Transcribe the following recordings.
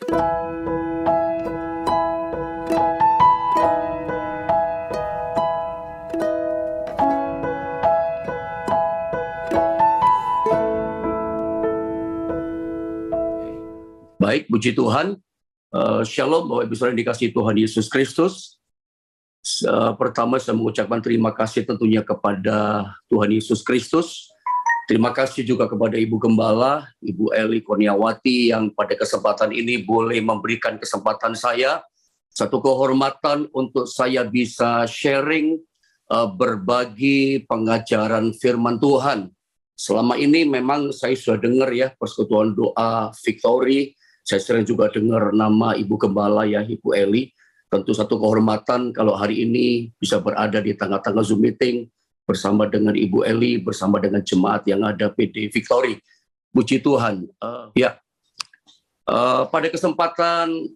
Baik, puji Tuhan. Shalom Bapak Ibu Saudara yang dikasihi Tuhan Yesus Kristus. Pertama saya mengucapkan terima kasih tentunya kepada Tuhan Yesus Kristus. Terima kasih juga kepada Ibu Gembala, Ibu Eli Kurniawati yang pada kesempatan ini boleh memberikan kesempatan saya satu kehormatan untuk saya bisa sharing, berbagi pengajaran firman Tuhan. Selama ini memang saya sudah dengar ya persekutuan doa Victory. Saya sering juga dengar nama Ibu Gembala ya, Ibu Eli. Tentu satu kehormatan kalau hari ini bisa berada di tengah-tengah Zoom meeting bersama dengan Ibu Eli, bersama dengan jemaat yang ada PD Victory. Puji Tuhan. Pada kesempatan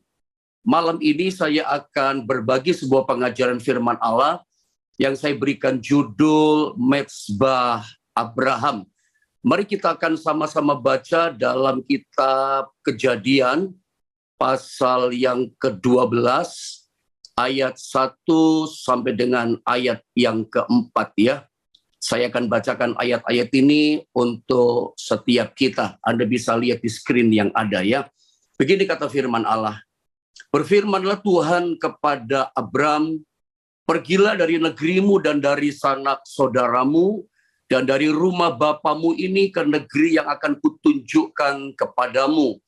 malam ini saya akan berbagi sebuah pengajaran firman Allah yang saya berikan judul Mezbah Abraham. Mari kita akan sama-sama baca dalam kitab Kejadian pasal yang ke-12 ayat 1 sampai dengan ayat yang ke-4 ya. Saya akan bacakan ayat-ayat ini untuk setiap kita. Anda bisa lihat di screen yang ada ya. Begini kata firman Allah. Berfirmanlah Tuhan kepada Abram, pergilah dari negerimu dan dari sanak saudaramu, dan dari rumah bapamu ini ke negeri yang akan kutunjukkan kepadamu.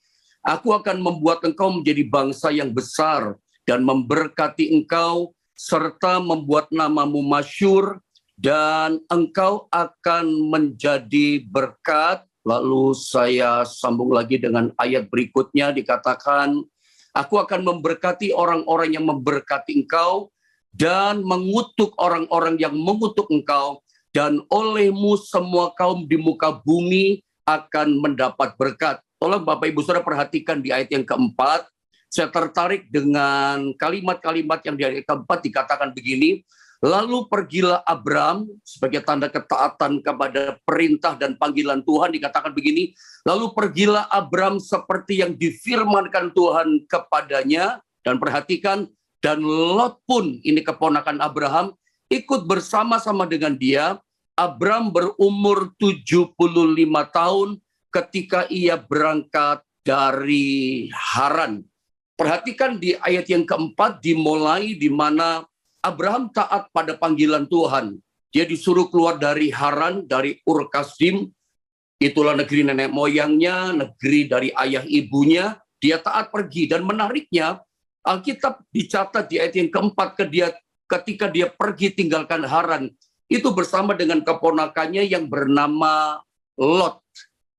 Aku akan membuat engkau menjadi bangsa yang besar dan memberkati engkau, serta membuat namamu masyhur, dan engkau akan menjadi berkat. Lalu saya sambung lagi dengan ayat berikutnya, dikatakan, aku akan memberkati orang-orang yang memberkati engkau, dan mengutuk orang-orang yang mengutuk engkau, dan olehmu semua kaum di muka bumi akan mendapat berkat. Tolong Bapak Ibu Saudara perhatikan di ayat yang keempat. Saya tertarik dengan kalimat-kalimat yang di ayat keempat dikatakan begini. Lalu pergilah Abram sebagai tanda ketaatan kepada perintah dan panggilan Tuhan, dikatakan begini. Lalu pergilah Abram seperti yang difirmankan Tuhan kepadanya. Dan perhatikan, dan Lot pun, ini keponakan Abraham, ikut bersama-sama dengan dia. Abram berumur 75 tahun ketika ia berangkat dari Haran. Perhatikan di ayat yang keempat dimulai di mana Abraham taat pada panggilan Tuhan. Dia disuruh keluar dari Haran, dari Ur Kasdim. Itulah negeri nenek moyangnya, negeri dari ayah ibunya. Dia taat pergi, dan menariknya Alkitab dicatat di ayat yang keempat ketika dia pergi tinggalkan Haran, itu bersama dengan keponakannya yang bernama Lot.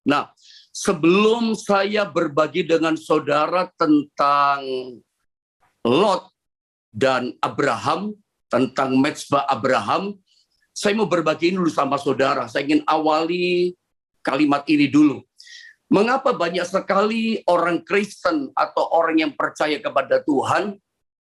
Nah, sebelum saya berbagi dengan saudara tentang Lot dan Abraham, tentang Mezbah Abraham, saya mau berbagi ini dulu sama saudara. Saya ingin awali kalimat ini dulu. Mengapa banyak sekali orang Kristen atau orang yang percaya kepada Tuhan,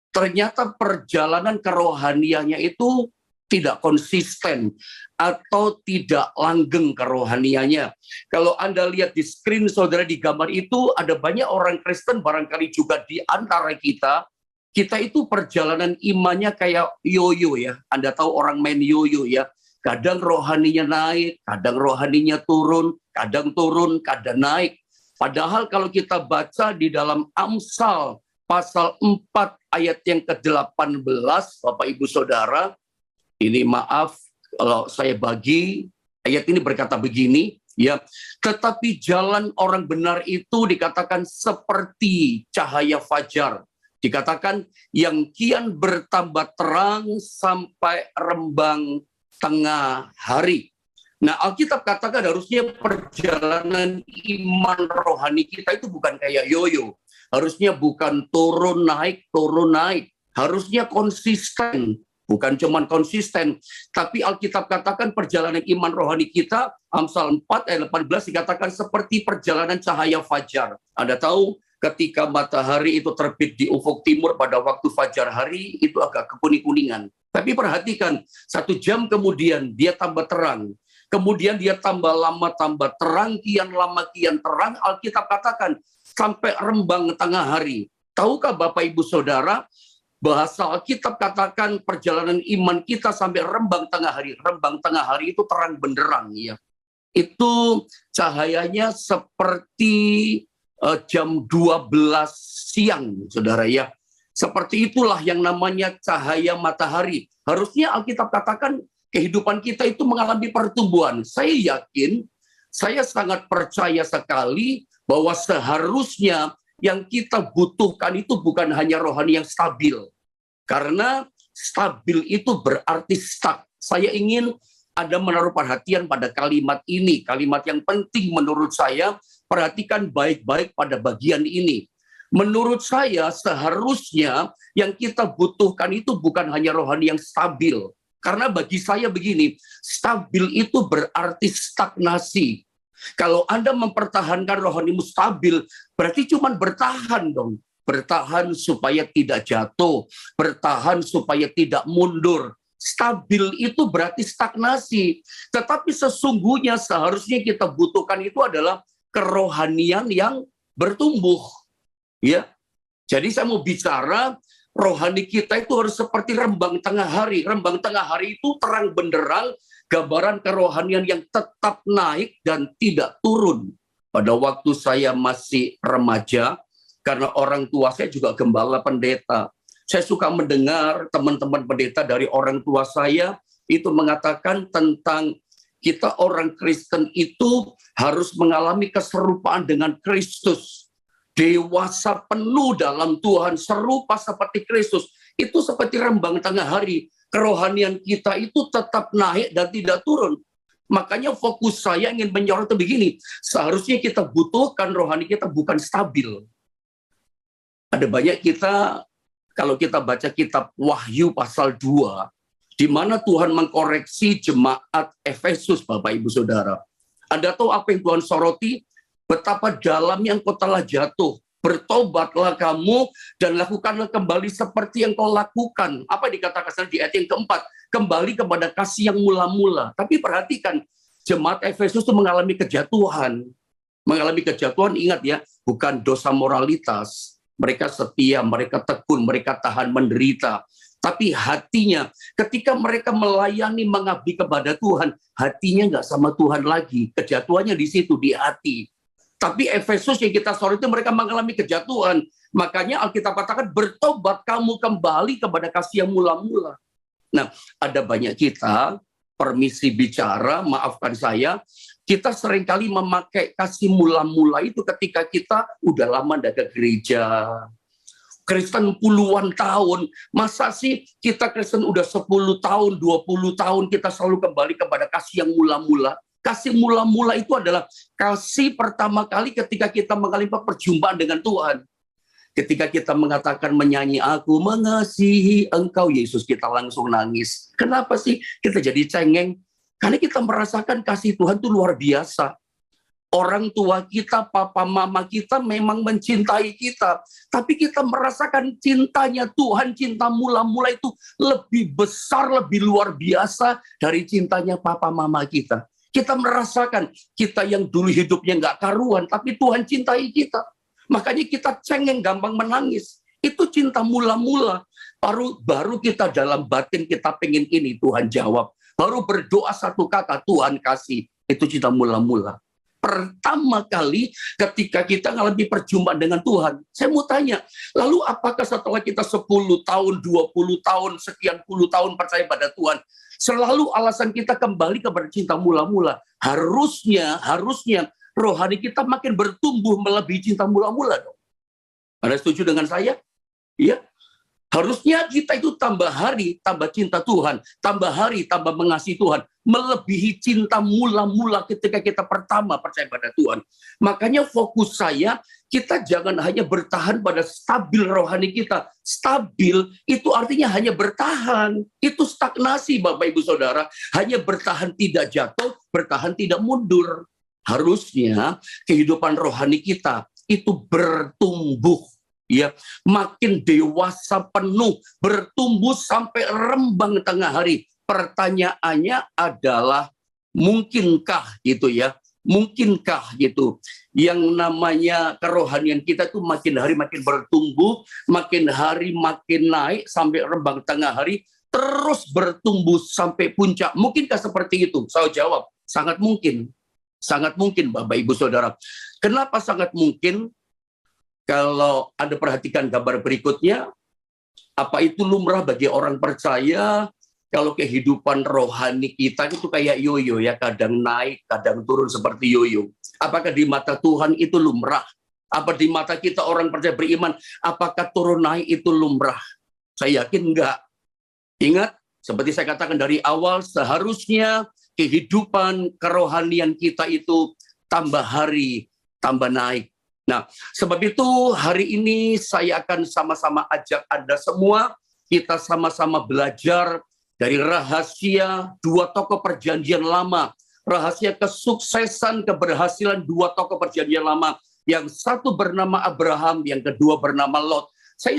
ternyata perjalanan kerohaniannya itu tidak konsisten atau tidak langgeng kerohaniannya. Kalau Anda lihat di screen saudara di gambar itu, ada banyak orang Kristen, barangkali juga di antara kita itu perjalanan imannya kayak yoyo ya. Anda tahu orang main yoyo ya. Kadang rohaninya naik, kadang rohaninya turun, kadang naik. Padahal kalau kita baca di dalam Amsal pasal 4 ayat yang ke-18, Bapak Ibu Saudara, ini maaf kalau saya bagi, ayat ini berkata begini, ya, tetapi jalan orang benar itu dikatakan seperti cahaya fajar. Dikatakan yang kian bertambah terang sampai rembang tengah hari. Nah, Alkitab katakan harusnya perjalanan iman rohani kita itu bukan kayak yoyo. Harusnya bukan turun naik. Harusnya konsisten. Bukan cuma konsisten, tapi Alkitab katakan perjalanan iman rohani kita, Amsal 4 ayat 18 dikatakan seperti perjalanan cahaya fajar. Anda tahu ketika matahari itu terbit di ufuk timur pada waktu fajar hari, itu agak kekuning-kuningan. Tapi perhatikan, 1 jam kemudian dia tambah terang. Kemudian dia tambah lama, tambah terang, kian lama, kian terang. Alkitab katakan sampai rembang tengah hari. Tahukah Bapak Ibu Saudara, bahasa Alkitab katakan perjalanan iman kita sampai rembang tengah hari. Rembang tengah hari itu terang benderang ya. Itu cahayanya seperti jam 12 siang, Saudara ya. Seperti itulah yang namanya cahaya matahari. Harusnya Alkitab katakan kehidupan kita itu mengalami pertumbuhan. Saya yakin, saya sangat percaya sekali bahwa seharusnya yang kita butuhkan itu bukan hanya rohani yang stabil. Karena stabil itu berarti stuck. Saya ingin Anda menaruh perhatian pada kalimat ini. Kalimat yang penting menurut saya, perhatikan baik-baik pada bagian ini. Menurut saya seharusnya yang kita butuhkan itu bukan hanya rohani yang stabil. Karena bagi saya begini, stabil itu berarti stagnasi. Kalau Anda mempertahankan rohanimu stabil, berarti cuma bertahan dong. Bertahan supaya tidak jatuh, bertahan supaya tidak mundur. Stabil itu berarti stagnasi. Tetapi sesungguhnya seharusnya kita butuhkan itu adalah kerohanian yang bertumbuh. Ya, jadi saya mau bicara rohani kita itu harus seperti rembang tengah hari. Rembang tengah hari itu terang benderang, gambaran kerohanian yang tetap naik dan tidak turun. Pada waktu saya masih remaja, karena orang tua saya juga gembala pendeta, saya suka mendengar teman-teman pendeta dari orang tua saya itu mengatakan tentang kita orang Kristen itu harus mengalami keserupaan dengan Kristus. Dewasa penuh dalam Tuhan, serupa seperti Kristus. Itu seperti rembang tengah hari. Kerohanian kita itu tetap naik dan tidak turun. Makanya fokus saya ingin menyorot begini. Seharusnya kita butuhkan rohani kita bukan stabil. Ada banyak kita, kalau kita baca kitab Wahyu pasal 2, di mana Tuhan mengkoreksi jemaat Efesus, Bapak Ibu Saudara. Anda tahu apa yang Tuhan soroti? Betapa dalamnya engkau telah jatuh. Bertobatlah kamu dan lakukanlah kembali seperti yang kau lakukan. Apa dikatakan di ayat yang keempat? Kembali kepada kasih yang mula-mula. Tapi perhatikan, jemaat Efesus itu mengalami kejatuhan. Mengalami kejatuhan, ingat ya, bukan dosa moralitas. Mereka setia, mereka tekun, mereka tahan menderita. Tapi hatinya, ketika mereka melayani, mengabdi kepada Tuhan, hatinya nggak sama Tuhan lagi. Kejatuhannya di situ, di hati. Tapi Efesus yang kita sorot itu mereka mengalami kejatuhan. Makanya Alkitab katakan bertobat kamu kembali kepada kasih yang mula-mula. Nah, ada banyak kita, permisi bicara, maafkan saya, kita seringkali memakai kasih mula-mula itu ketika kita udah lama datang ke gereja. Kristen puluhan tahun, masa sih kita Kristen udah 10 tahun, 20 tahun kita selalu kembali kepada kasih yang mula-mula. Kasih mula-mula itu adalah kasih pertama kali ketika kita mengalami perjumpaan dengan Tuhan. Ketika kita mengatakan menyanyi aku mengasihi engkau Yesus, kita langsung nangis. Kenapa sih kita jadi cengeng? Karena kita merasakan kasih Tuhan itu luar biasa. Orang tua kita, papa mama kita memang mencintai kita. Tapi kita merasakan cintanya Tuhan, cinta mula-mula itu lebih besar, lebih luar biasa dari cintanya papa mama kita. Kita merasakan kita yang dulu hidupnya nggak karuan, tapi Tuhan cintai kita. Makanya kita cengeng, gampang menangis. Itu cinta mula-mula. Baru kita dalam batin kita pengen ini, Tuhan jawab. Baru berdoa satu kata, Tuhan kasih. Itu cinta mula-mula. Pertama kali ketika kita mengalami perjumpaan dengan Tuhan. Saya mau tanya, lalu apakah setelah kita 10 tahun, 20 tahun, sekian puluh tahun percaya pada Tuhan, selalu alasan kita kembali kepada cinta mula-mula? Harusnya rohani kita makin bertumbuh melebihi cinta mula-mula dong. Anda setuju dengan saya? Iya. Harusnya kita itu tambah hari, tambah cinta Tuhan, tambah hari, tambah mengasihi Tuhan, melebihi cinta mula-mula ketika kita pertama percaya pada Tuhan. Makanya fokus saya, kita jangan hanya bertahan pada stabil rohani kita. Stabil itu artinya hanya bertahan. Itu stagnasi, Bapak Ibu Saudara. Hanya bertahan tidak jatuh, bertahan tidak mundur. Harusnya kehidupan rohani kita itu bertumbuh. Ya, makin dewasa penuh, bertumbuh sampai rembang tengah hari. Pertanyaannya adalah, mungkinkah gitu ya, Mungkinkah gitu yang namanya kerohanian kita itu makin hari makin bertumbuh, makin hari makin naik sampai rembang tengah hari, terus bertumbuh sampai puncak. Mungkinkah seperti itu? Saya jawab, sangat mungkin. Sangat mungkin, Bapak Ibu Saudara. Kenapa sangat mungkin? Kalau Anda perhatikan gambar berikutnya, apa itu lumrah bagi orang percaya? Kalau kehidupan rohani kita itu kayak yoyo ya, kadang naik, kadang turun seperti yoyo. Apakah di mata Tuhan itu lumrah? Apa di mata kita orang percaya beriman, apakah turun naik itu lumrah? Saya yakin enggak. Ingat, seperti saya katakan dari awal, seharusnya kehidupan kerohanian kita itu tambah hari, tambah naik. Nah, sebab itu hari ini saya akan sama-sama ajak Anda semua, kita sama-sama belajar dari rahasia dua tokoh perjanjian lama, rahasia kesuksesan, keberhasilan dua tokoh perjanjian lama. Yang satu bernama Abraham, yang kedua bernama Lot. Saya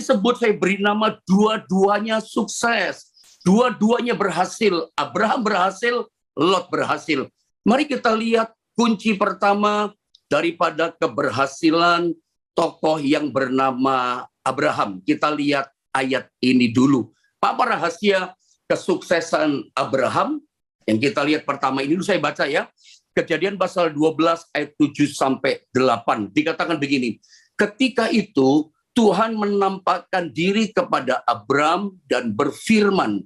beri nama dua-duanya sukses. Dua-duanya berhasil. Abraham berhasil, Lot berhasil. Mari kita lihat kunci pertama daripada keberhasilan tokoh yang bernama Abraham. Kita lihat ayat ini dulu. Apa rahasia kesuksesan Abraham? Yang kita lihat pertama ini dulu saya baca ya. Kejadian pasal 12 ayat 7 sampai 8. Dikatakan begini. Ketika itu Tuhan menampakkan diri kepada Abram dan berfirman,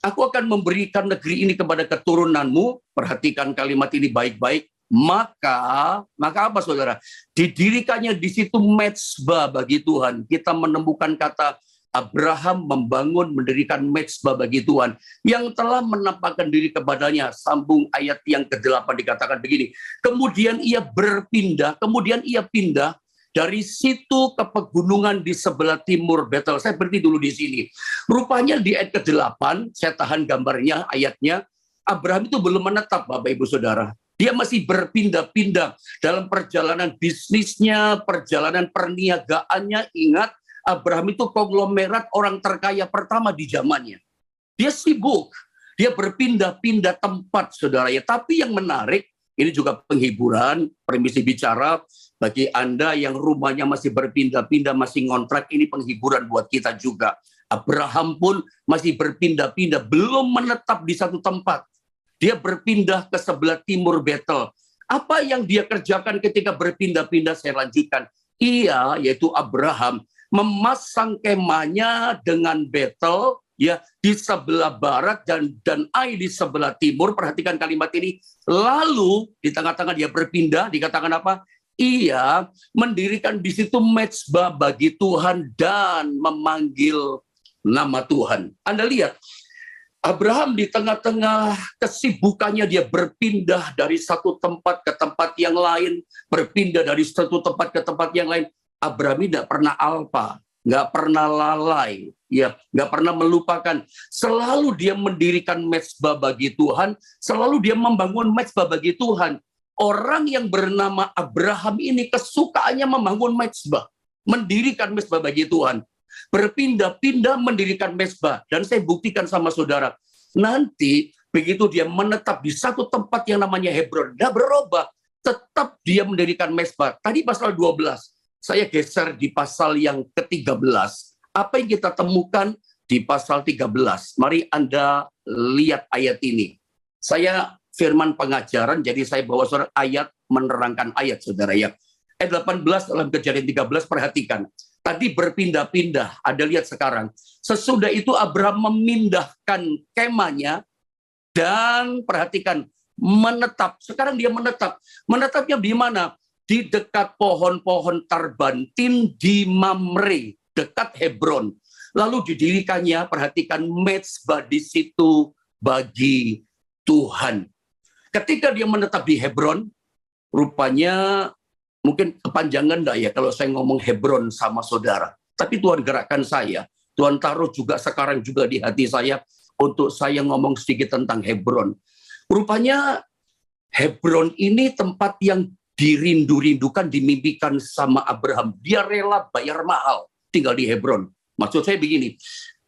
aku akan memberikan negeri ini kepada keturunanmu. Perhatikan kalimat ini baik-baik. Maka apa saudara? Didirikannya di situ mezbah bagi Tuhan. Kita menemukan kata Abraham membangun, mendirikan mezbah bagi Tuhan yang telah menampakkan diri kepadanya. Sambung ayat yang ke-8 dikatakan begini. Kemudian ia pindah dari situ ke pegunungan di sebelah timur Betel. Saya berhenti dulu di sini. Rupanya di ayat ke-8, saya tahan gambarnya, ayatnya, Abraham itu belum menetap, Bapak Ibu Saudara. Dia masih berpindah-pindah dalam perjalanan bisnisnya, perjalanan perniagaannya. Ingat, Abraham itu konglomerat orang terkaya pertama di zamannya. Dia sibuk, dia berpindah-pindah tempat, saudara ya. Tapi yang menarik, ini juga penghiburan, permisi bicara, bagi Anda yang rumahnya masih berpindah-pindah, masih ngontrak, ini penghiburan buat kita juga. Abraham pun masih berpindah-pindah, belum menetap di satu tempat. Dia berpindah ke sebelah timur Betel. Apa yang dia kerjakan ketika berpindah-pindah, saya lanjutkan. Ia, yaitu Abraham, memasang kemahnya dengan Betel ya di sebelah barat dan Ai di sebelah timur. Perhatikan kalimat ini. Lalu di tengah-tengah dia berpindah, dikatakan apa? Ia mendirikan di situ mezbah bagi Tuhan dan memanggil nama Tuhan. Anda lihat, Abraham di tengah-tengah kesibukannya dia berpindah dari satu tempat ke tempat yang lain, berpindah dari satu tempat ke tempat yang lain. Abraham tidak pernah alpa, nggak pernah lalai, ya, nggak pernah melupakan. Selalu dia mendirikan mezbah bagi Tuhan, selalu dia membangun mezbah bagi Tuhan. Orang yang bernama Abraham ini kesukaannya membangun mezbah, mendirikan mezbah bagi Tuhan. Berpindah-pindah mendirikan mezbah. Dan saya buktikan sama saudara, nanti begitu dia menetap di satu tempat yang namanya Hebron, dia berubah, tetap dia mendirikan mezbah. Tadi pasal 12. Saya geser di pasal yang ke-13. Apa yang kita temukan di pasal 13? Mari Anda lihat ayat ini. Saya firman pengajaran, jadi saya bawa surat ayat, menerangkan ayat, saudara ya. Ayat 18 dalam Kejadian 13, perhatikan. Tadi berpindah-pindah, Anda lihat sekarang. Sesudah itu Abraham memindahkan kemahnya dan perhatikan, menetap. Sekarang dia menetap. Menetapnya di mana? Di dekat pohon-pohon tarbantin di Mamre, dekat Hebron. Lalu didirikannya, perhatikan, mezbah di situ bagi Tuhan. Ketika dia menetap di Hebron, rupanya mungkin kepanjangan enggak ya kalau saya ngomong Hebron sama saudara. Tapi Tuhan gerakkan saya. Tuhan taruh juga sekarang juga di hati saya untuk saya ngomong sedikit tentang Hebron. Rupanya Hebron ini tempat yang dirindu-rindukan, dimimpikan sama Abraham. Dia rela bayar mahal tinggal di Hebron. Maksud saya begini,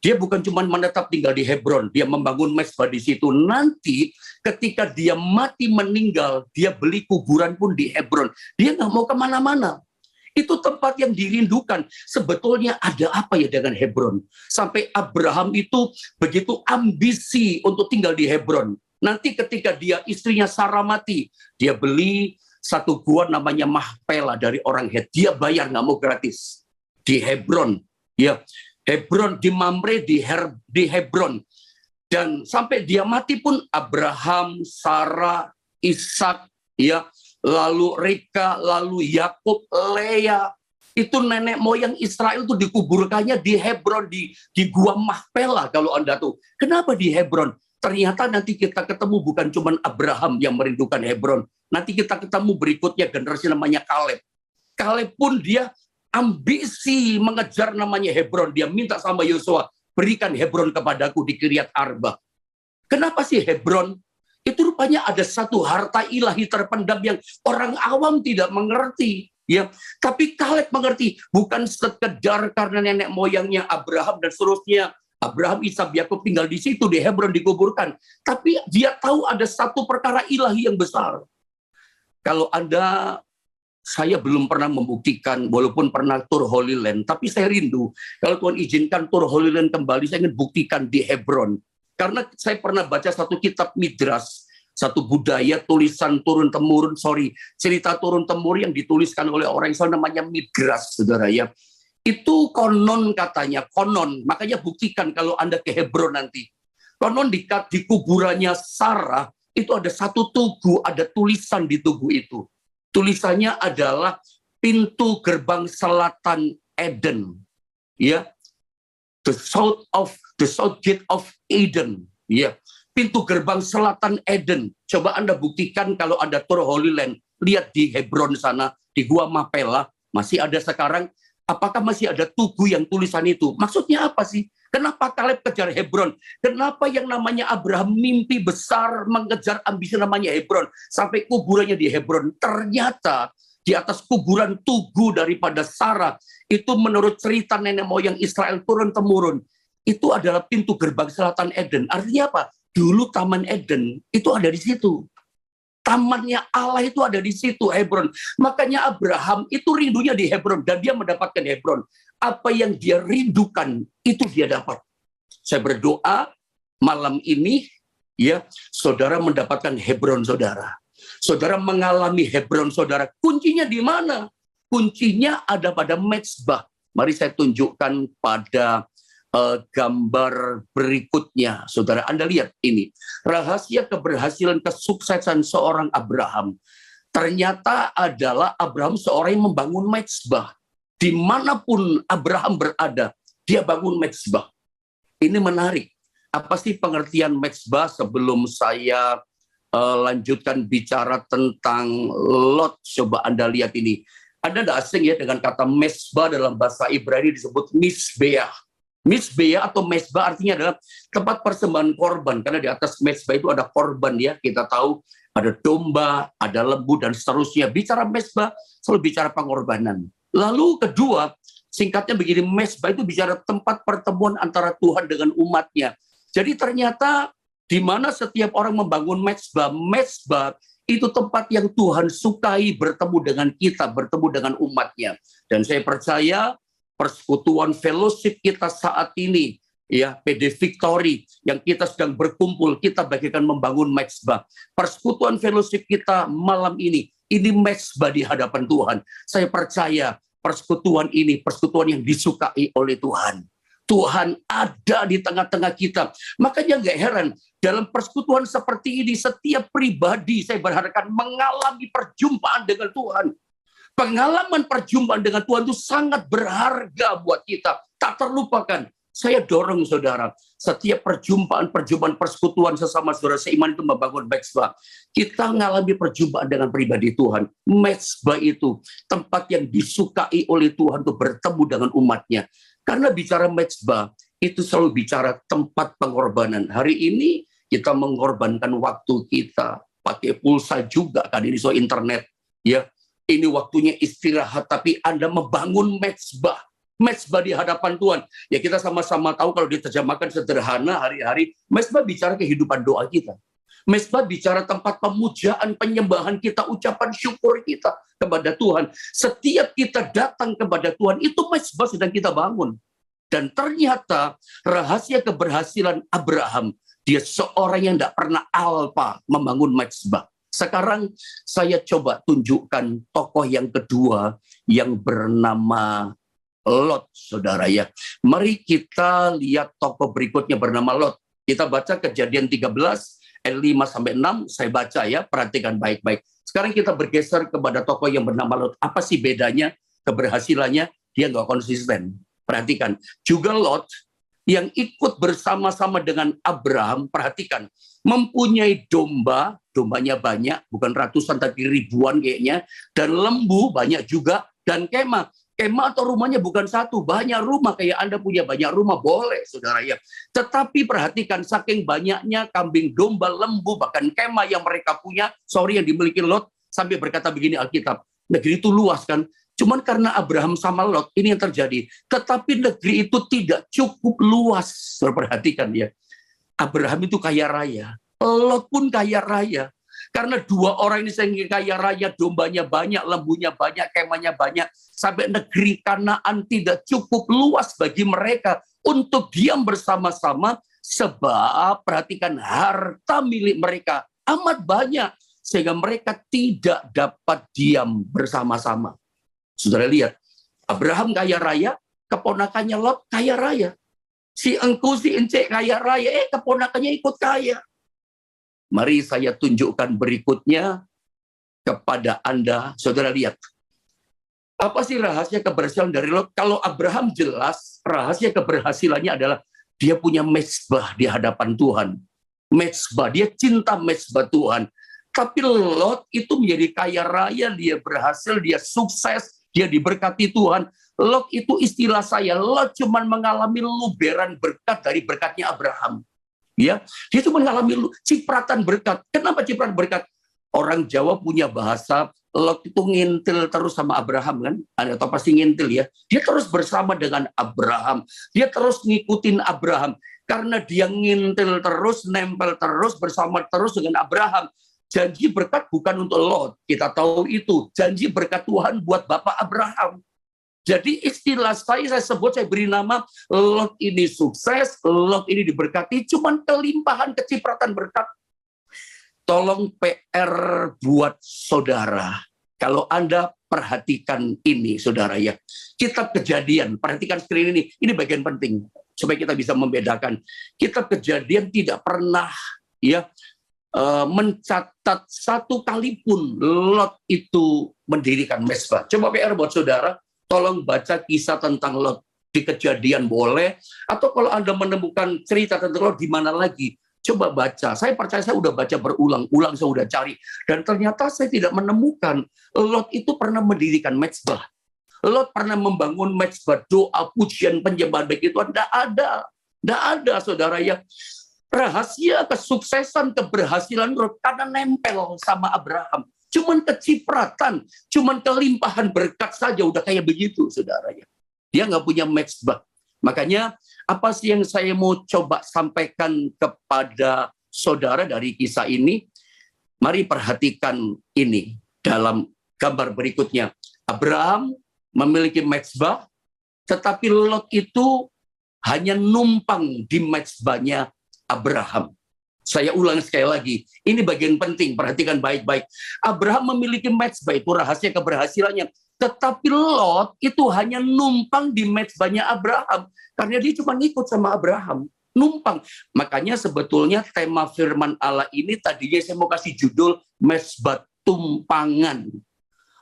Dia bukan cuma menetap tinggal di Hebron, dia membangun mezbah di situ. Nanti ketika dia mati meninggal, dia beli kuburan pun di Hebron. Dia nggak mau kemana-mana. Itu tempat yang dirindukan. Sebetulnya ada apa ya dengan Hebron? Sampai Abraham itu begitu ambisi untuk tinggal di Hebron. Nanti ketika istrinya Sarah mati, dia beli satu gua namanya Mahpela dari orang Het. Dia bayar, nggak mau gratis. Di Hebron. Ya, Hebron, di Mamre, di Hebron. Dan sampai dia mati pun Abraham, Sarah, Ishak, ya, lalu Ribka, lalu Yakub, Leah, itu nenek moyang Israel itu dikuburkannya di Hebron, di gua Mahpela kalau Anda tahu. Kenapa di Hebron? Ternyata nanti kita ketemu bukan cuma Abraham yang merindukan Hebron. Nanti kita ketemu berikutnya generasi namanya Kaleb. Kaleb pun dia ambisi mengejar namanya Hebron. Dia minta sama Yosua, berikan Hebron kepadaku di Kiryat Arba. Kenapa sih Hebron? Itu rupanya ada satu harta ilahi terpendam yang orang awam tidak mengerti. Ya, tapi Kaleb mengerti, bukan sekedar karena nenek moyangnya Abraham dan seterusnya. Abraham, Ishak, Yakub tinggal di situ, di Hebron dikuburkan. Tapi dia tahu ada satu perkara ilahi yang besar. Kalau saya belum pernah membuktikan, walaupun pernah tur Holy Land, tapi saya rindu. Kalau Tuhan izinkan tur Holy Land kembali, saya ingin buktikan di Hebron. Karena saya pernah baca satu kitab Midras, satu budaya tulisan turun-temurun, cerita turun-temurun yang dituliskan oleh orang yang namanya Midras, saudara ya. Itu konon katanya, makanya buktikan kalau Anda ke Hebron nanti. Konon di kuburannya Sarah, itu ada satu tugu, ada tulisan di tugu itu. Tulisannya adalah pintu gerbang selatan Eden, ya, the south gate of Eden, ya, pintu gerbang selatan Eden. Coba Anda buktikan kalau Anda tur Holy Land, lihat di Hebron sana, di gua Mahpela, masih ada sekarang. Apakah masih ada tugu yang tulisan itu? Maksudnya apa sih? Kenapa Kaleb kejar Hebron? Kenapa yang namanya Abraham mimpi besar mengejar ambisi namanya Hebron? Sampai kuburannya di Hebron. Ternyata di atas kuburan tugu daripada Sarah, itu menurut cerita nenek moyang Israel turun-temurun, itu adalah pintu gerbang selatan Eden. Artinya apa? Dulu Taman Eden itu ada di situ. Tamannya Allah itu ada di situ, Hebron. Makanya Abraham itu rindunya di Hebron dan dia mendapatkan Hebron. Apa yang dia rindukan itu dia dapat. Saya berdoa malam ini ya, saudara mendapatkan Hebron saudara. Saudara mengalami Hebron saudara. Kuncinya di mana? Kuncinya ada pada mezbah. Mari saya tunjukkan pada gambar berikutnya. Saudara, Anda lihat ini. Rahasia keberhasilan kesuksesan seorang Abraham ternyata adalah Abraham seorang yang membangun mezbah. Dimanapun Abraham berada, dia bangun mezbah. Ini menarik. Apa sih pengertian mezbah sebelum saya lanjutkan bicara tentang Lot? Coba Anda lihat ini. Anda tidak asing ya dengan kata mezbah, dalam bahasa Ibrani disebut misbeah. Misbeah atau mezbah artinya adalah tempat persembahan korban. Karena di atas mezbah itu ada korban ya. Kita tahu ada domba, ada lembu, dan seterusnya. Bicara mezbah, selalu bicara pengorbanan. Lalu kedua, singkatnya begini, mezbah itu bicara tempat pertemuan antara Tuhan dengan umatnya. Jadi ternyata di mana setiap orang membangun mezbah itu tempat yang Tuhan sukai bertemu dengan kita, bertemu dengan umatnya. Dan saya percaya persekutuan fellowship kita saat ini, ya, PD Victory, yang kita sedang berkumpul, kita bagikan membangun mezbah. Persekutuan fellowship kita malam ini mezbah di hadapan Tuhan. Saya percaya persekutuan ini, persekutuan yang disukai oleh Tuhan. Tuhan ada di tengah-tengah kita. Makanya nggak heran, dalam persekutuan seperti ini, setiap pribadi saya berharap mengalami perjumpaan dengan Tuhan. Pengalaman perjumpaan dengan Tuhan itu sangat berharga buat kita. Tak terlupakan. Saya dorong saudara, setiap perjumpaan persekutuan sesama saudara seiman itu membangun mezbah. Kita mengalami perjumpaan dengan pribadi Tuhan. Mezbah itu tempat yang disukai oleh Tuhan untuk bertemu dengan umatnya. Karena bicara mezbah, itu selalu bicara tempat pengorbanan. Hari ini kita mengorbankan waktu kita. Pakai pulsa juga kan, ini soal internet. Ya, ini waktunya istirahat, tapi Anda membangun mezbah. Mezbah di hadapan Tuhan. Ya kita sama-sama tahu kalau diterjemahkan sederhana hari-hari, mezbah bicara kehidupan doa kita. Mezbah bicara tempat pemujaan, penyembahan kita, ucapan syukur kita kepada Tuhan. Setiap kita datang kepada Tuhan, itu mezbah sedang kita bangun. Dan ternyata rahasia keberhasilan Abraham, dia seorang yang tidak pernah alpa membangun mezbah. Sekarang saya coba tunjukkan tokoh yang kedua yang bernama Lot, saudara ya. Mari kita lihat tokoh berikutnya bernama Lot. Kita baca Kejadian 13 ayat 5 sampai 6, saya baca ya, perhatikan baik-baik. Sekarang kita bergeser kepada tokoh yang bernama Lot. Apa sih bedanya? Keberhasilannya dia nggak konsisten. Perhatikan, juga Lot yang ikut bersama-sama dengan Abraham, perhatikan, mempunyai domba, dombanya banyak, bukan ratusan tapi ribuan kayaknya, dan lembu banyak juga, dan kemah. Kemah atau rumahnya bukan satu, banyak rumah. Kayak Anda punya banyak rumah, boleh saudara ya. Tetapi perhatikan, saking banyaknya kambing, domba, lembu, bahkan kemah yang mereka punya, yang dimiliki Lot, sampai berkata begini Alkitab, negeri itu luas kan, cuman karena Abraham sama Lot, ini yang terjadi. Tetapi negeri itu tidak cukup luas, saudara perhatikan ya. Abraham itu kaya raya, Lot pun kaya raya. Karena dua orang ini sehingga kaya raya, dombanya banyak, lembunya banyak, kemahnya banyak, sampai negeri Kanaan tidak cukup luas bagi mereka untuk diam bersama-sama, sebab perhatikan harta milik mereka amat banyak, sehingga mereka tidak dapat diam bersama-sama. Saudara lihat, Abraham kaya raya, keponakannya Lot kaya raya. Si engku, si encik kaya raya, keponakannya ikut kaya. Mari saya tunjukkan berikutnya kepada Anda. Saudara lihat. Apa sih rahasia keberhasilan dari Lot? Kalau Abraham jelas, rahasia keberhasilannya adalah dia punya mezbah di hadapan Tuhan. Mezbah, dia cinta mezbah Tuhan. Tapi Lot itu menjadi kaya raya, dia berhasil, dia sukses, dia diberkati Tuhan. Lot itu istilah saya, Lot cuma mengalami luberan berkat dari berkatnya Abraham. Ya, dia cuma mengalami cipratan berkat. Kenapa cipratan berkat? Orang Jawa punya bahasa, Lot itu ngintil terus sama Abraham kan? Anda tahu pasti ngintil ya. Dia terus bersama dengan Abraham. Dia terus ngikutin Abraham. Karena dia ngintil terus, nempel terus, bersama terus dengan Abraham. Janji berkat bukan untuk Lot. Kita tahu itu. Janji berkat Tuhan buat Bapak Abraham. Jadi istilah saya sebut, saya beri nama Lot ini sukses, Lot ini diberkati, cuman kelimpahan kecipratan berkat. Tolong PR buat saudara. Kalau Anda perhatikan ini saudara ya. Kitab Kejadian, perhatikan screen ini bagian penting supaya kita bisa membedakan. Kitab Kejadian tidak pernah ya mencatat satu kali pun Lot itu mendirikan mezbah. Coba PR buat saudara. Tolong baca kisah tentang Lot di Kejadian boleh, atau kalau Anda menemukan cerita tentang Lot di mana lagi, coba baca. Saya percaya saya udah baca berulang-ulang, saya udah cari, dan ternyata saya tidak menemukan Lot itu pernah mendirikan mezbah. Lot pernah membangun mezbah, doa, pujian, penyembahan baik itu tidak ada, saudara ya. Rahasia kesuksesan, keberhasilan Lot karena nempel sama Abraham. Cuman kecipratan, cuman kelimpahan berkat saja udah kayak begitu, saudara ya. Dia nggak punya mezbah. Makanya apa sih yang saya mau coba sampaikan kepada saudara dari kisah ini? Mari perhatikan ini dalam gambar berikutnya. Abraham memiliki mezbah, tetapi Lot itu hanya numpang di mezbahnya Abraham. Saya ulang sekali lagi, ini bagian penting, perhatikan baik-baik. Abraham memiliki mezbah, itu rahasia keberhasilannya. Tetapi Lot itu hanya numpang di mezbahnya Abraham. Karena dia cuma ngikut sama Abraham, numpang. Makanya sebetulnya tema firman Allah ini tadinya saya mau kasih judul mezbah tumpangan.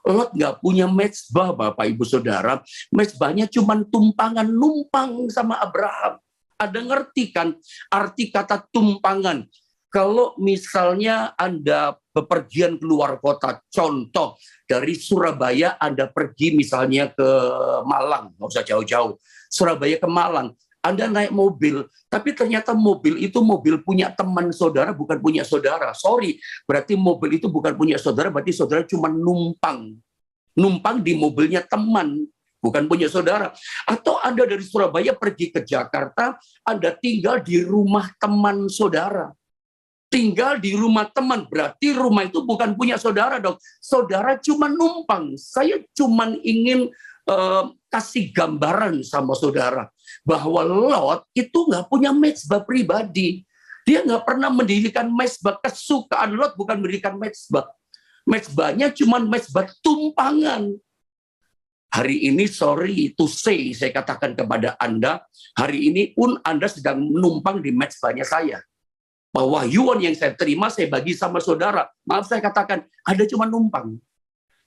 Lot nggak punya mezbah, Bapak Ibu Saudara. Mezbahnya cuma tumpangan, numpang sama Abraham. Ada ngerti kan arti kata tumpangan? Kalau misalnya Anda bepergian keluar kota, contoh dari Surabaya Anda pergi misalnya ke Malang, nggak usah jauh-jauh, Surabaya ke Malang, Anda naik mobil, tapi ternyata mobil itu mobil punya teman saudara, bukan punya saudara. Sorry, berarti mobil itu bukan punya saudara, berarti saudara cuma numpang di mobilnya teman. bukan punya saudara. Atau Anda dari Surabaya pergi ke Jakarta, Anda tinggal di rumah teman saudara. Tinggal di rumah teman, berarti rumah itu bukan punya saudara dong. Saudara cuma numpang. Saya cuma ingin kasih gambaran sama saudara bahwa Lot itu nggak punya mezbah pribadi. Dia nggak pernah mendirikan mezbah. Kesukaan Lot bukan mendirikan mezbah. Mezbahnya cuma mezbah tumpangan. Hari ini, sorry to say, saya katakan kepada Anda, hari ini pun Anda sedang menumpang di mezbahnya saya. Pewahyuan yang saya terima, saya bagi sama saudara. Maaf saya katakan, Anda cuma numpang.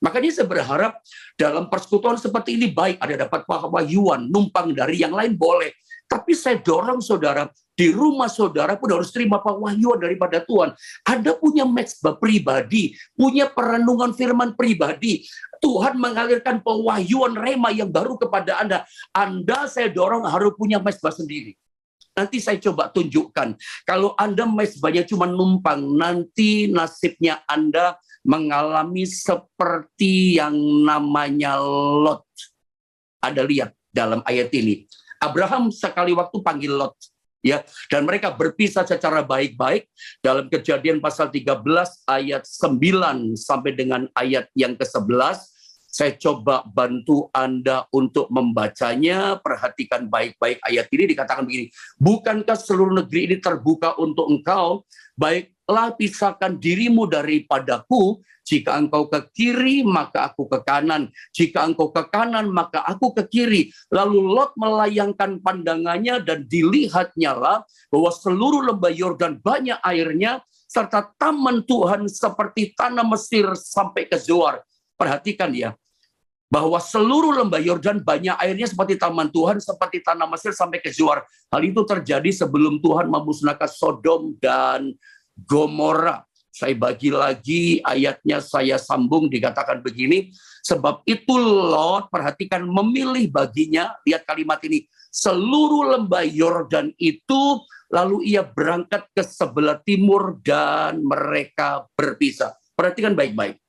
Makanya saya berharap dalam persekutuan seperti ini baik ada dapat pewahyuan, numpang dari yang lain boleh. Tapi saya dorong saudara, di rumah saudara pun harus terima pewahyuan daripada Tuhan. Anda punya mezbah pribadi, punya perenungan firman pribadi. Tuhan mengalirkan pewahyuan rema yang baru kepada Anda. Anda saya dorong harus punya mezbah sendiri. Nanti saya coba tunjukkan. Kalau Anda mezbahnya cuma numpang, nanti nasibnya Anda mengalami seperti yang namanya Lot. Ada lihat dalam ayat ini. Abraham sekali waktu panggil Lot. Ya, dan mereka berpisah secara baik-baik dalam Kejadian pasal 13 ayat 9 sampai dengan ayat yang ke-11. Saya coba bantu Anda untuk membacanya. Perhatikan baik-baik ayat ini, dikatakan begini. Bukankah seluruh negeri ini terbuka untuk engkau? Baiklah pisahkan dirimu daripadaku. Jika engkau ke kiri, maka aku ke kanan. Jika engkau ke kanan, maka aku ke kiri. Lalu Lot melayangkan pandangannya dan dilihatnya lah bahwa seluruh lembah Yordan banyak airnya, serta taman Tuhan seperti tanah Mesir sampai ke Zoar. Perhatikan ya, bahwa seluruh lembah Yordan banyak airnya seperti taman Tuhan, seperti tanah Mesir sampai ke Zoar. Hal itu terjadi sebelum Tuhan memusnahkan Sodom dan Gomora. Saya bagi lagi ayatnya, saya sambung, dikatakan begini. Sebab itu Lot, perhatikan, memilih baginya, lihat kalimat ini, seluruh lembah Yordan itu, lalu ia berangkat ke sebelah timur dan mereka berpisah. Perhatikan baik-baik.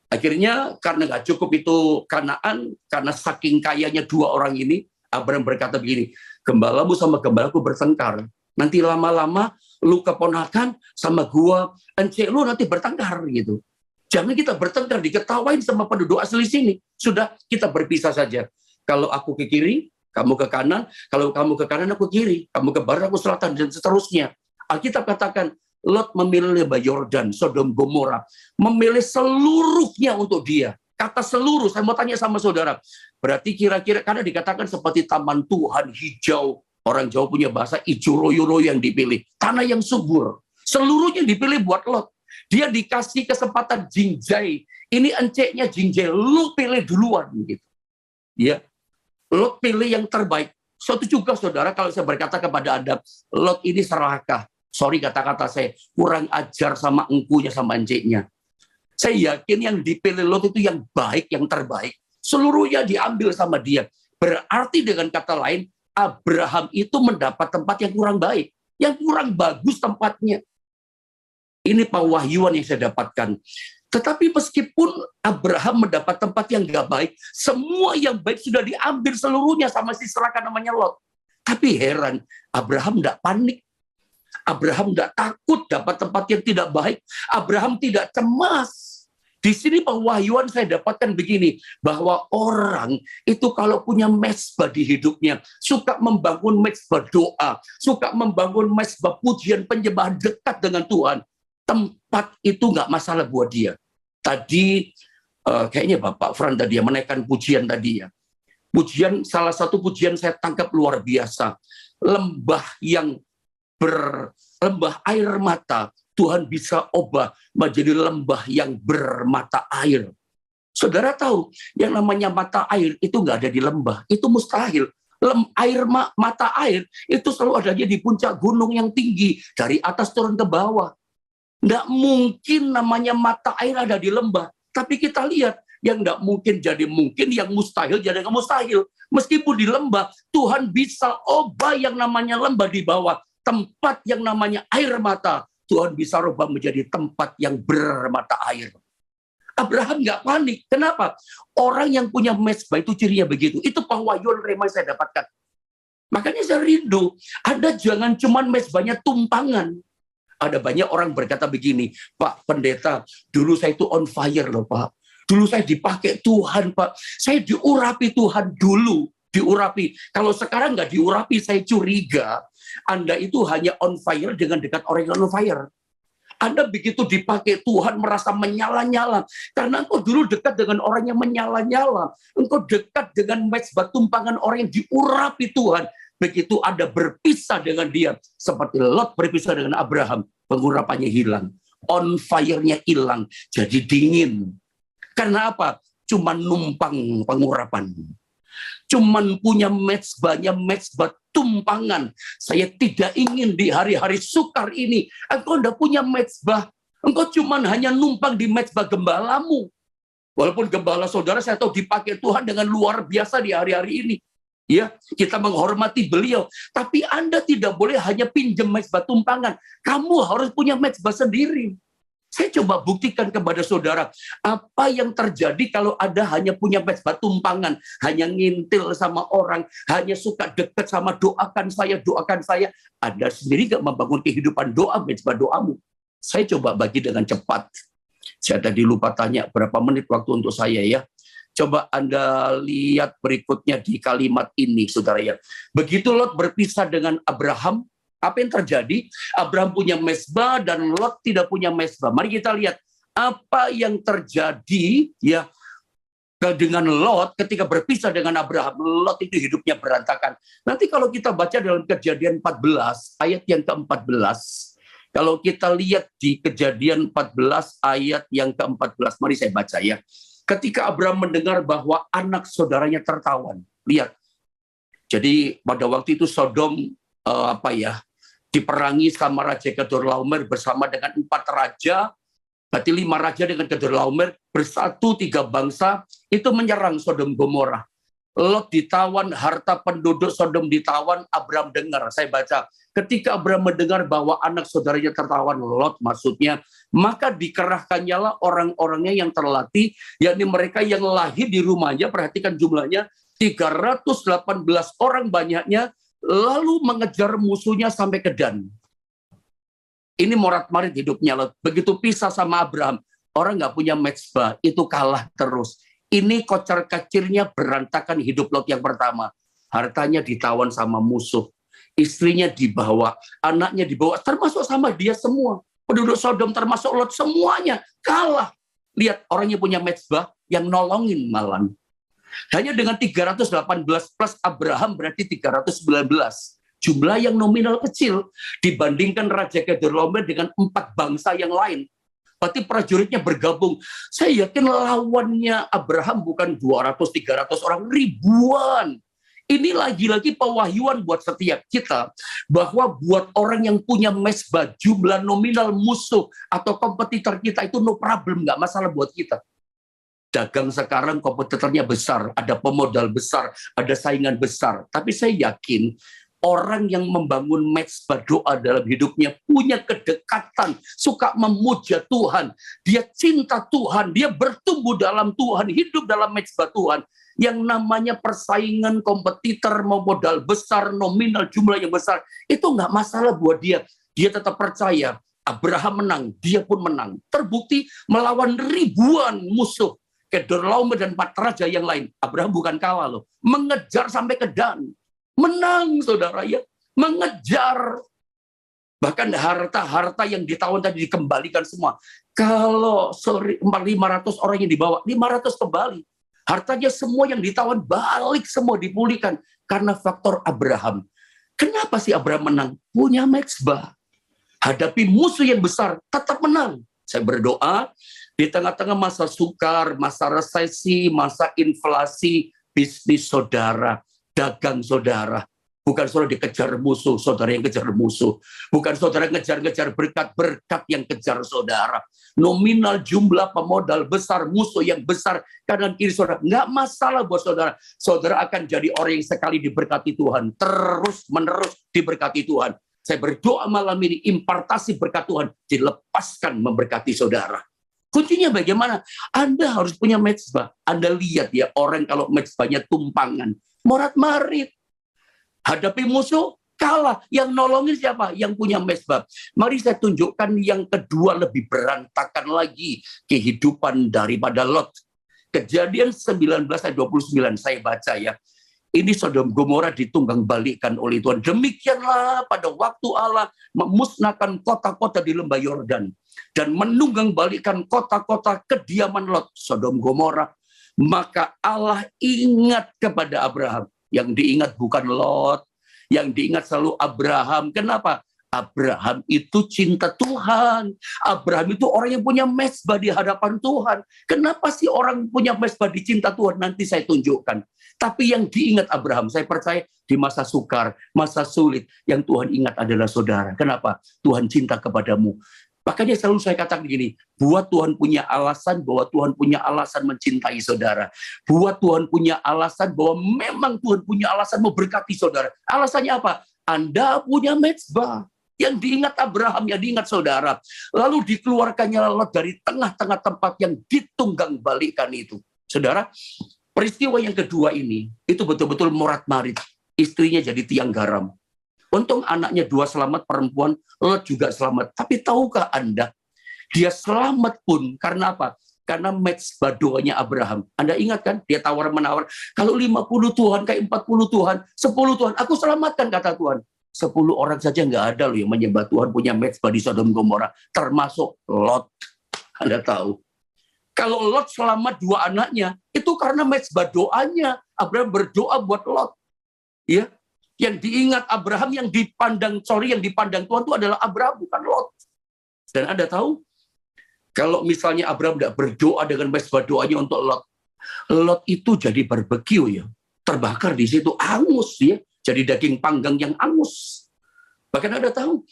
Akhirnya karena nggak cukup itu Kanaan, karena saking kayanya dua orang ini, Abraham berkata begini, gembalamu sama gembalaku bertengkar. Nanti lama-lama lu keponakan sama gua, encik lu nanti bertengkar gitu. Jangan kita bertengkar, diketawain sama penduduk asli sini. Sudah, kita berpisah saja. Kalau aku ke kiri, kamu ke kanan. Kalau kamu ke kanan, aku ke kiri. Kamu ke barat, aku selatan, dan seterusnya. Alkitab katakan, Lot memilih lembah Yordan, Sodom, Gomora. Memilih seluruhnya untuk dia. Kata seluruh, saya mau tanya sama saudara. Berarti kira-kira, karena dikatakan seperti taman Tuhan, hijau. Orang Jawa punya bahasa ijo royo-royo yang dipilih. Tanah yang subur. Seluruhnya dipilih buat Lot. Dia dikasih kesempatan jinjai. Ini enceknya jinjai. Lu pilih duluan. Gitu. Ya. Lot pilih yang terbaik. Suatu juga saudara, kalau saya berkata kepada Anda, Lot ini serakah. Sorry kata-kata saya, kurang ajar sama engkunya, sama enceknya. Saya yakin yang dipilih Lot itu yang baik, yang terbaik. Seluruhnya diambil sama dia. Berarti dengan kata lain, Abraham itu mendapat tempat yang kurang baik, yang kurang bagus tempatnya. Ini pewahyuan yang saya dapatkan. Tetapi meskipun Abraham mendapat tempat yang gak baik, semua yang baik sudah diambil seluruhnya sama si serakah namanya Lot. Tapi heran, Abraham tidak panik. Abraham tidak takut dapat tempat yang tidak baik. Abraham tidak cemas. Di sini pewahyuan saya dapatkan begini, bahwa orang itu kalau punya mezbah di hidupnya, suka membangun mezbah doa, suka membangun mezbah pujian, penyembahan dekat dengan Tuhan, tempat itu nggak masalah buat dia. Tadi kayaknya Bapak Fran tadi menaikkan pujian tadi ya. Pujian, salah satu pujian saya tangkap luar biasa. Lembah yang berlembah air mata, Tuhan bisa ubah menjadi lembah yang bermata air. Saudara tahu, yang namanya mata air itu nggak ada di lembah, itu mustahil. Mata air itu selalu adanya di puncak gunung yang tinggi, dari atas turun ke bawah. Nggak mungkin namanya mata air ada di lembah. Tapi kita lihat, yang nggak mungkin jadi mungkin, yang mustahil jadi nggak mustahil. Meskipun di lembah, Tuhan bisa ubah yang namanya lembah di bawah. Tempat yang namanya air mata, Tuhan bisa rubah menjadi tempat yang bermata air. Abraham nggak panik. Kenapa? Orang yang punya mezbah itu cirinya begitu. Itu pewahyuan rema yang saya dapatkan. Makanya saya rindu, Anda jangan cuma mezbahnya tumpangan. Ada banyak orang berkata begini, Pak Pendeta, dulu saya itu on fire loh Pak. Dulu saya dipakai Tuhan Pak. Saya diurapi Tuhan dulu. Diurapi. Kalau sekarang nggak diurapi, saya curiga Anda itu hanya on fire dengan dekat orang yang on fire. Anda begitu dipakai Tuhan merasa menyala-nyala. Karena engkau dulu dekat dengan orang yang menyala-nyala. Engkau dekat dengan mezbah tumpangan orang yang diurapi Tuhan. Begitu Anda berpisah dengan dia. Seperti Lot berpisah dengan Abraham. Pengurapannya hilang. On fire-nya hilang. Jadi dingin. Karena apa? Cuma numpang pengurapan. Cuman punya mezbahnya mezbah tumpangan. Saya tidak ingin di hari-hari sukar ini engkau tidak punya mezbah. Engkau cuman hanya numpang di mezbah gembalamu. Walaupun gembala saudara saya tahu dipakai Tuhan dengan luar biasa di hari-hari ini. Ya, kita menghormati beliau. Tapi Anda tidak boleh hanya pinjam mezbah tumpangan. Kamu harus punya mezbah sendiri. Saya coba buktikan kepada saudara, apa yang terjadi kalau Anda hanya punya mezbah tumpangan, hanya ngintil sama orang, hanya suka dekat sama doakan saya. Anda sendiri gak membangun kehidupan doa, mezbah doamu. Saya coba bagi dengan cepat. Saya tadi lupa tanya berapa menit waktu untuk saya ya. Coba Anda lihat berikutnya di kalimat ini, saudara ya. Begitu Lot berpisah dengan Abraham, apa yang terjadi? Abraham punya mezbah dan Lot tidak punya mezbah. Mari kita lihat apa yang terjadi ya dengan Lot ketika berpisah dengan Abraham. Lot itu hidupnya berantakan. Nanti kalau kita baca dalam Kejadian 14 ayat yang ke-14, kalau kita lihat di Kejadian 14 ayat yang ke-14, mari saya baca ya. Ketika Abraham mendengar bahwa anak saudaranya tertawan. Lihat. Jadi pada waktu itu Sodom diperangi sama Raja Kedorlaomer bersama dengan 4 raja, berarti 5 raja dengan Kedorlaomer, bersatu 3 bangsa, itu menyerang Sodom Gomora. Lot ditawan, harta penduduk Sodom ditawan, Abraham dengar, saya baca. Ketika Abraham mendengar bahwa anak saudaranya tertawan, Lot maksudnya, maka dikerahkannyalah orang-orangnya yang terlatih, yakni mereka yang lahir di rumahnya, perhatikan jumlahnya, 318 orang banyaknya, lalu mengejar musuhnya sampai ke Dan. Ini morat-marit hidupnya. Begitu pisah sama Abraham, orang nggak punya mezbah, itu kalah terus. Ini kocar-kacirnya berantakan hidup Lot yang pertama. Hartanya ditawan sama musuh. Istrinya dibawa, anaknya dibawa, termasuk sama dia semua. Penduduk Sodom termasuk Lot semuanya kalah. Lihat orangnya punya mezbah yang nolongin malam. Hanya dengan 318 plus Abraham berarti 319. Jumlah yang nominal kecil dibandingkan Raja Kedorlaomer dengan 4 bangsa yang lain. Berarti prajuritnya bergabung. Saya yakin lawannya Abraham bukan 200-300 orang, ribuan. Ini lagi-lagi pewahyuan buat setiap kita, bahwa buat orang yang punya mezbah, jumlah nominal musuh atau kompetitor kita itu no problem, nggak masalah buat kita. Dagang sekarang kompetitornya besar, ada pemodal besar, ada saingan besar. Tapi saya yakin orang yang membangun mezbah doa dalam hidupnya punya kedekatan, suka memuja Tuhan, dia cinta Tuhan, dia bertumbuh dalam Tuhan, hidup dalam mezbah Tuhan. Yang namanya persaingan kompetitor, mau modal besar, nominal jumlah yang besar, itu nggak masalah buat dia. Dia tetap percaya, Abraham menang, dia pun menang. Terbukti melawan ribuan musuh. Kedorlaomer dan 4 raja yang lain. Abraham bukan kalah loh. Mengejar sampai ke Dan. Menang saudara ya. Mengejar. Bahkan harta-harta yang ditawan tadi dikembalikan semua. Kalau 500 orang yang dibawa, 500 kembali. Hartanya semua yang ditawan balik semua dipulihkan. Karena faktor Abraham. Kenapa sih Abraham menang? Punya mezbah. Hadapi musuh yang besar, tetap menang. Saya berdoa, di tengah-tengah masa sukar, masa resesi, masa inflasi, bisnis saudara, dagang saudara. Bukan saudara dikejar musuh, saudara yang kejar musuh. Bukan saudara ngejar-ngejar berkat-berkat yang kejar saudara. Nominal jumlah pemodal besar, musuh yang besar, kanan kiri saudara. Nggak masalah buat saudara. Saudara akan jadi orang yang sekali diberkati Tuhan. Terus menerus diberkati Tuhan. Saya berdoa malam ini, impartasi berkat Tuhan dilepaskan memberkati saudara. Kuncinya bagaimana? Anda harus punya mezbah. Anda lihat ya, orang kalau mezbahnya tumpangan, morat-marit. Hadapi musuh, kalah. Yang nolongin siapa? Yang punya mezbah. Mari saya tunjukkan yang kedua lebih berantakan lagi kehidupan daripada Lot. Kejadian 19 ayat 29 saya baca ya. Ini Sodom Gomora ditunggang balikkan oleh Tuhan. Demikianlah pada waktu Allah memusnahkan kota-kota di lembah Yordan dan menunggang balikkan kota-kota kediaman Lot, Sodom Gomora. Maka Allah ingat kepada Abraham. Yang diingat bukan Lot, yang diingat selalu Abraham. Kenapa? Abraham itu cinta Tuhan. Abraham itu orang yang punya mezbah di hadapan Tuhan. Kenapa sih orang punya mezbah di cinta Tuhan? Nanti saya tunjukkan. Tapi yang diingat Abraham, saya percaya di masa sukar, masa sulit, yang Tuhan ingat adalah saudara. Kenapa? Tuhan cinta kepadamu. Makanya selalu saya katakan begini, buat Tuhan punya alasan bahwa Tuhan punya alasan mencintai saudara. Buat Tuhan punya alasan bahwa memang Tuhan punya alasan memberkati saudara. Alasannya apa? Anda punya mezbah. Yang diingat Abraham, yang diingat saudara. Lalu dikeluarkannya Lot dari tengah-tengah tempat yang ditunggang balikkan itu. Saudara, peristiwa yang kedua ini, itu betul-betul morat-marit. Istrinya jadi tiang garam. Untung anaknya 2 selamat, perempuan, Lot juga selamat. Tapi tahukah Anda, dia selamat pun karena apa? Karena mezbah doanya Abraham. Anda ingat kan, dia tawar-menawar. Kalau 50 Tuhan, kayak 40 Tuhan, 10 Tuhan, aku selamatkan, kata Tuhan. 10 orang saja nggak ada loh yang menyembah Tuhan punya mezbah di Sodom Gomora, termasuk Lot. Anda tahu, kalau Lot selamat 2 anaknya, itu karena mezbah doanya. Abraham berdoa buat Lot. Ya, yang diingat Abraham, yang dipandang Tuhan itu adalah Abraham, bukan Lot. Dan Anda tahu, kalau misalnya Abraham tidak berdoa dengan mezbah doanya untuk Lot, Lot itu jadi barbeque ya, terbakar di situ, angus ya. Jadi daging panggang yang angus. Bahkan Anda tahu,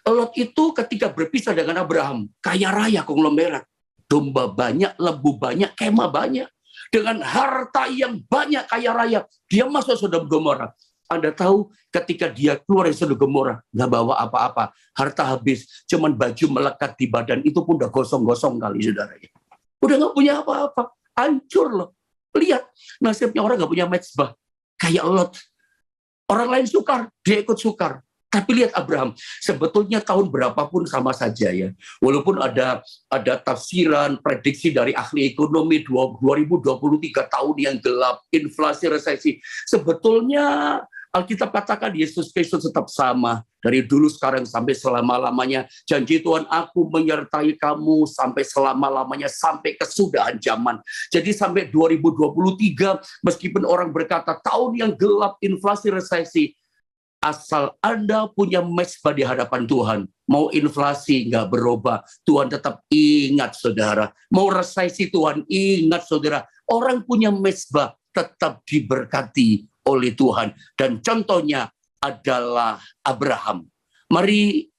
Lot itu ketika berpisah dengan Abraham, kaya raya konglomerat. Domba banyak, lembu banyak, kemah banyak. Dengan harta yang banyak, kaya raya. Dia masuk Sodom Gomora. Anda tahu ketika dia keluar dari Sodom Gomora, nggak bawa apa-apa. Harta habis, cuman baju melekat di badan. Itu pun udah gosong-gosong kali, saudara. Udah nggak punya apa-apa. Hancur loh. Lihat, nasibnya orang nggak punya mezbah. Kayak Lot. Orang lain sukar, dia ikut sukar. Tapi lihat Abraham, sebetulnya tahun berapapun sama saja ya. Walaupun ada tafsiran, prediksi dari ahli ekonomi 2023 tahun yang gelap, inflasi, resesi. Sebetulnya Alkitab katakan Yesus Kristus tetap sama. Dari dulu, sekarang, sampai selama-lamanya. Janji Tuhan, aku menyertai kamu sampai selama-lamanya, sampai kesudahan zaman. Jadi sampai 2023, meskipun orang berkata tahun yang gelap, inflasi, resesi, asal Anda punya mezbah di hadapan Tuhan, mau inflasi nggak berubah, Tuhan tetap ingat saudara. Mau resesi, Tuhan ingat saudara. Orang punya mezbah tetap diberkati oleh Tuhan. Dan contohnya adalah Abraham. Mari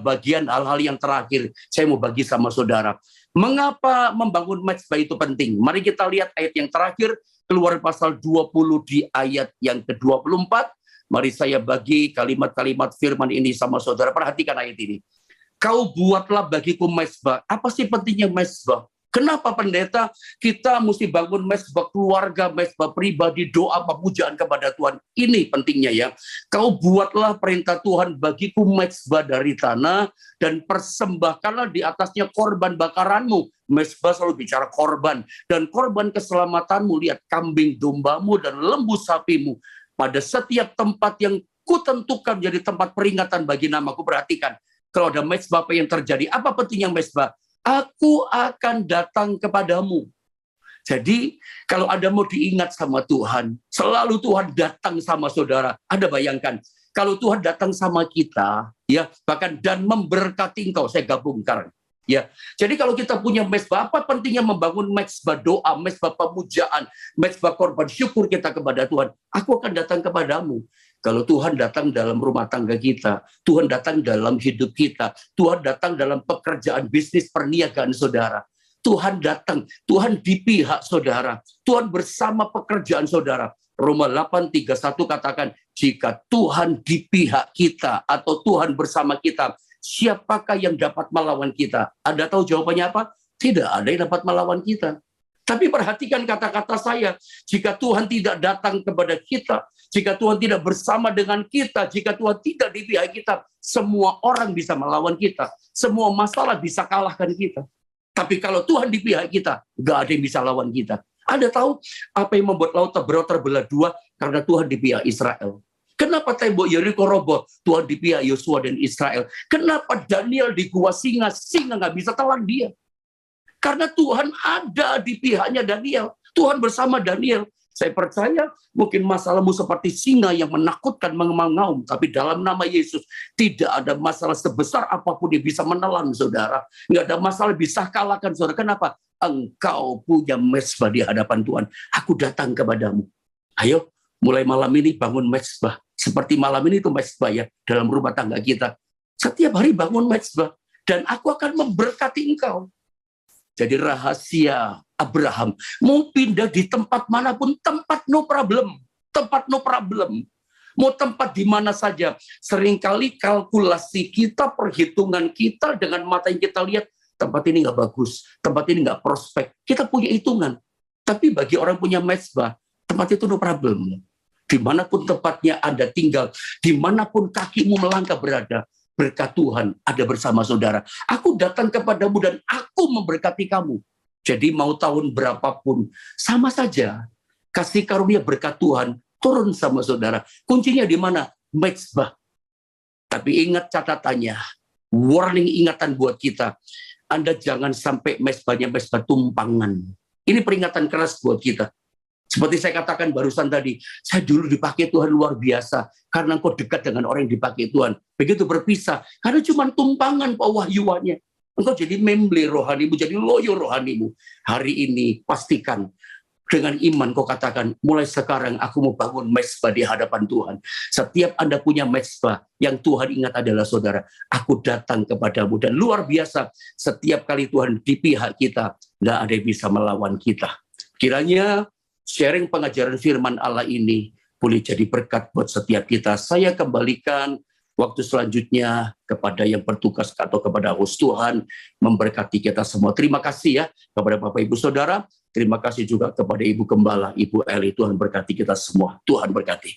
bagian hal-hal yang terakhir saya mau bagi sama saudara. Mengapa membangun mezbah itu penting? Mari kita lihat ayat yang terakhir, Keluaran pasal 20 di ayat yang ke-24. Mari saya bagi kalimat-kalimat firman ini sama saudara. Perhatikan ayat ini. Kau buatlah bagiku mezbah. Apa sih pentingnya mezbah? Kenapa pendeta kita mesti bangun mezbah keluarga, mezbah pribadi, doa pemujaan kepada Tuhan? Ini pentingnya ya. Kau buatlah perintah Tuhan bagiku mezbah dari tanah dan persembahkanlah di atasnya korban bakaranmu. Mezbah selalu bicara korban. Dan korban keselamatanmu, lihat kambing dombamu dan lembu sapimu. Pada setiap tempat yang kutentukan jadi tempat peringatan bagi namaku. Perhatikan, kalau ada mezbah apa yang terjadi? Apa pentingnya mezbah? Aku akan datang kepadamu. Jadi kalau Anda mau diingat sama Tuhan, selalu Tuhan datang sama saudara. Anda bayangkan, kalau Tuhan datang sama kita, ya bahkan dan memberkati engkau, saya gabungkan. Ya, jadi kalau kita punya mezbah, apa pentingnya membangun mezbah doa, mezbah pemujaan, mezbah korban syukur kita kepada Tuhan? Aku akan datang kepadamu. Kalau Tuhan datang dalam rumah tangga kita, Tuhan datang dalam hidup kita, Tuhan datang dalam pekerjaan bisnis perniagaan saudara. Tuhan datang, Tuhan di pihak saudara, Tuhan bersama pekerjaan saudara. Roma 8:31 katakan, jika Tuhan di pihak kita atau Tuhan bersama kita, siapakah yang dapat melawan kita? Anda tahu jawabannya apa? Tidak ada yang dapat melawan kita. Tapi perhatikan kata-kata saya, jika Tuhan tidak datang kepada kita, jika Tuhan tidak bersama dengan kita, jika Tuhan tidak di pihak kita, semua orang bisa melawan kita, semua masalah bisa kalahkan kita. Tapi kalau Tuhan di pihak kita, nggak ada yang bisa lawan kita. Anda tahu apa yang membuat laut terbelah dua? Karena Tuhan di pihak Israel. Kenapa tembok Yeriko roboh? Tuhan di pihak Yosua dan Israel. Kenapa Daniel di gua singa nggak bisa telan dia? Karena Tuhan ada di pihaknya Daniel. Tuhan bersama Daniel. Saya percaya mungkin masalahmu seperti singa yang menakutkan, mengaum-ngaum. Tapi dalam nama Yesus, tidak ada masalah sebesar apapun yang bisa menelan saudara. Nggak ada masalah bisa kalahkan saudara. Kenapa? Engkau punya mezbah di hadapan Tuhan. Aku datang kepadamu. Ayo, mulai malam ini bangun mezbah. Seperti malam ini itu mezbah ya, dalam rumah tangga kita. Setiap hari bangun mezbah. Dan aku akan memberkati engkau. Jadi rahasia Abraham, mau pindah di tempat manapun, tempat no problem. Tempat no problem. Mau tempat di mana saja. Seringkali kalkulasi kita, perhitungan kita dengan mata yang kita lihat, tempat ini nggak bagus, tempat ini nggak prospek. Kita punya hitungan. Tapi bagi orang punya mezbah, tempat itu no problem. Dimanapun tempatnya Anda tinggal, dimanapun kakimu melangkah berada, berkat Tuhan ada bersama saudara. Aku datang kepadamu dan aku memberkati kamu. Jadi mau tahun berapapun, sama saja. Kasih karunia berkat Tuhan turun sama saudara. Kuncinya di mana? Mezbah. Tapi ingat catatannya, warning ingatan buat kita. Anda jangan sampai mezbahnya mezbah tumpangan. Ini peringatan keras buat kita. Seperti saya katakan barusan tadi, saya dulu dipakai Tuhan luar biasa. Karena engkau dekat dengan orang yang dipakai Tuhan. Begitu berpisah, karena cuma tumpangan pewahyuannya. Engkau jadi memble rohanimu, jadi loyo rohanimu. Hari ini pastikan dengan iman kau katakan, mulai sekarang aku mau bangun mezbah di hadapan Tuhan. Setiap Anda punya mezbah, yang Tuhan ingat adalah saudara, aku datang kepadamu. Dan luar biasa, setiap kali Tuhan di pihak kita, nggak ada yang bisa melawan kita. Kiranya sharing pengajaran firman Allah ini boleh jadi berkat buat setiap kita. Saya kembalikan waktu selanjutnya kepada yang bertugas atau kepada host Tuhan memberkati kita semua. Terima kasih ya kepada Bapak Ibu Saudara. Terima kasih juga kepada Ibu Gembala, Ibu Eli. Tuhan berkati kita semua. Tuhan berkati.